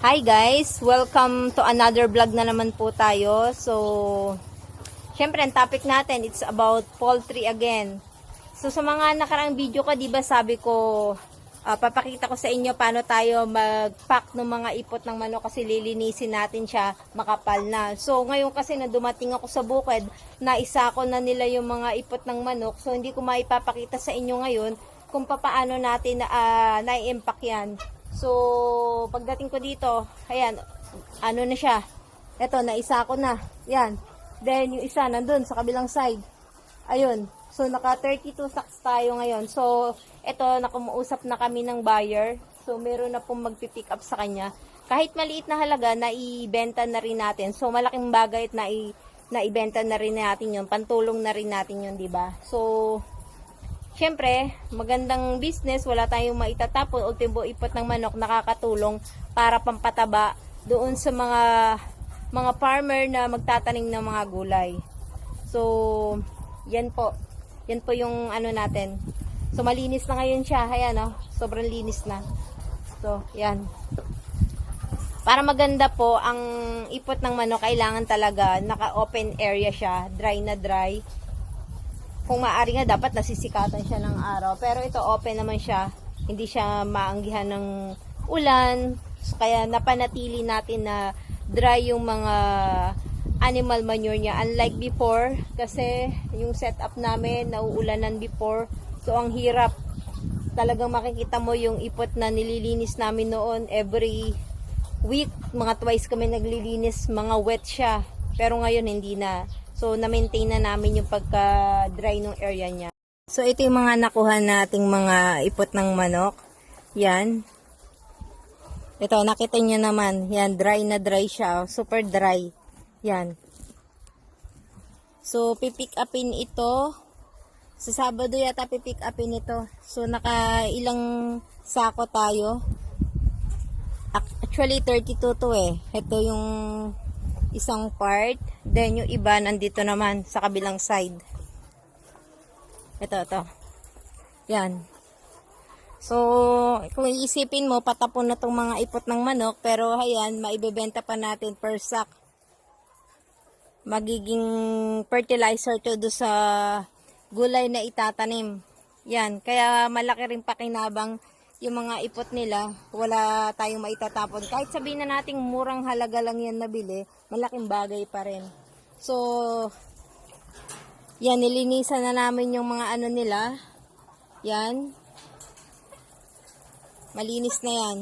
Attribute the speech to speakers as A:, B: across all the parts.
A: Hi guys! Welcome to another vlog na naman po tayo. So, syempre ang topic natin, it's about poultry again. So, sa mga nakaraang video ko, diba sabi ko, papakita ko sa inyo paano tayo mag-pack ng mga ipot ng manok kasi lilinisin natin siya, makapal na. So, ngayon kasi na dumating ako sa bukid, naisa ko na nila yung mga ipot ng manok. So, hindi ko maipapakita sa inyo ngayon kung paano natin na-impact yan. So, pagdating ko dito, ayan, ano na siya. Ito, naisa ko na. Yan. Then, yung isa, nandun sa kabilang side. Ayun. So, naka 32 sacks tayo ngayon. So, ito, nakumuusap na kami ng buyer. So, meron na pong magpipick up sa kanya. Kahit maliit na halaga, naibenta na rin natin. So, malaking bagay at naibenta na rin natin yun. Pantulong na rin natin yun, diba? So, siyempre, magandang business, wala tayong maitatapon. Ultimo ipot ng manok nakakatulong para pampataba doon sa mga farmer na magtatanim ng mga gulay. So, yan po. Yan po yung ano natin. So, malinis na ngayon siya. Ayan, oh, sobrang linis na. So, yan. Para maganda po, ang ipot ng manok, kailangan talaga naka-open area siya. Dry na dry. Kung maaari nga, dapat nasisikatan siya ng araw. Pero ito, open naman siya. Hindi siya maanggihan ng ulan. So, kaya napanatili natin na dry yung mga animal manure niya. Unlike before, kasi yung setup namin, nauulanan before. So, ang hirap. Talagang makikita mo yung ipot na nililinis namin noon every week. Mga twice kami naglilinis, mga wet siya. Pero ngayon, hindi na. So, na-maintain na namin yung pagka-dry ng area niya. So, ito yung mga nakuha nating mga ipot ng manok. Yan. Ito, nakita nyo naman. Yan, dry na dry siya. Super dry. Yan. So, pipick upin ito. Sa Sabado yata pipick upin ito. So, nakailang sako tayo. Actually, 32 to eh. Ito yung isang part. Then, yung iba, nandito naman sa kabilang side. Ito. Yan. So, kung iisipin mo, patapon na tong mga ipot ng manok. Pero, ayan, maibebenta pa natin per sack. Magiging fertilizer to do sa gulay na itatanim. Yan. Kaya, malaki rin pakinabang yung mga ipot nila, wala tayong maitatapon. Kahit sabihin na nating murang halaga lang yan nabili, malaking bagay pa rin. So, yan, nilinisan na namin yung mga ano nila. Yan. Malinis na yan.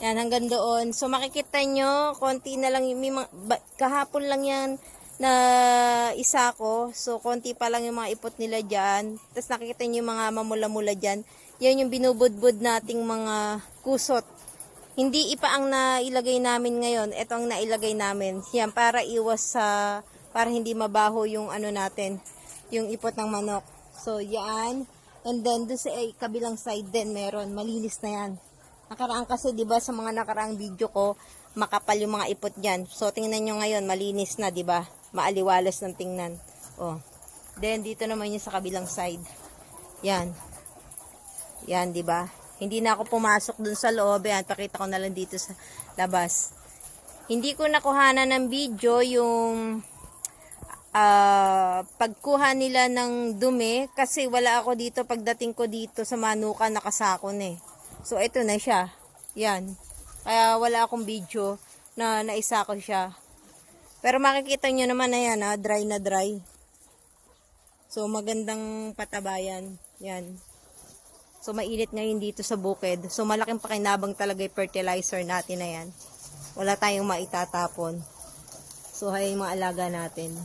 A: Yan, hanggang doon. So, makikita nyo, konti na lang, kahapon lang yan na isa ko. So, konti pa lang yung mga ipot nila dyan. Tapos, nakikita nyo yung mga mamula-mula dyan. Yan yung binubudbud nating mga kusot. Hindi ipa ang nailagay namin ngayon. Ito ang nailagay namin. Yan, para iwas sa, para hindi mabaho yung ano natin, yung ipot ng manok. So, yan. And then, doon sa kabilang side din, meron. Malinis na yan. Nakaraan kasi, diba, sa mga nakaraang video ko, makapal yung mga ipot dyan. So, tingnan nyo ngayon, malinis na, diba? Maaliwalas ng tingnan. Oh. Then, dito naman yung sa kabilang side. Yan. Yan, 'di ba? Hindi na ako pumasok dun sa loob. Yan, pakita ko na lang dito sa labas. Hindi ko nakuhanan ng video yung pagkuha nila ng dumi kasi wala ako dito pagdating ko dito sa manuka nakasakon eh. So, ito na siya. Yan. Kaya wala akong video na naisako siya. Pero makikita nyo naman na yan, ha? Dry na dry. So, magandang patabayan. Yan. So, mainit ngayon dito sa bukid. So, malaking pakinabang talaga yung fertilizer natin na yan. Wala tayong maitatapon. So, hay yung mga alaga natin.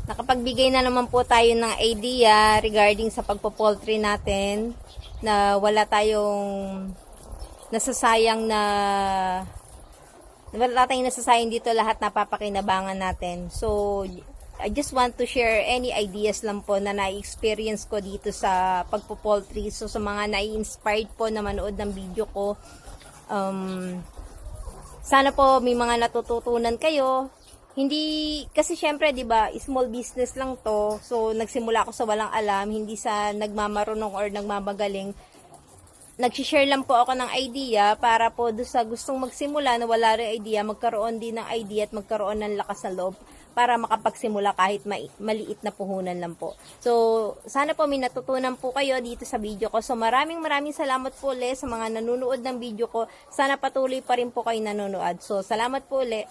A: Nakapagbigay na naman po tayo ng idea regarding sa pagpo-poultry natin na wala tayong nasasayang dito, lahat napapakinabangan natin. So, I just want to share any ideas lang po na na-experience ko dito sa pagpo-poultry. So, sa mga na-inspired po na manood ng video ko, sana po may mga natututunan kayo. Hindi, kasi syempre, di ba, small business lang to. So, nagsimula ako sa walang alam, hindi sa nagmamarunong or nagmamagaling. nagsishare lang po ako ng idea para po doon sa gustong magsimula na wala rin idea, magkaroon din ng idea at magkaroon ng lakas ng loob para makapagsimula kahit maliit na puhunan lang po. So, sana po may natutunan po kayo dito sa video ko. So, maraming salamat po ulit sa mga nanonood ng video ko. Sana patuloy pa rin po kayo nanonood. So, salamat po ulit.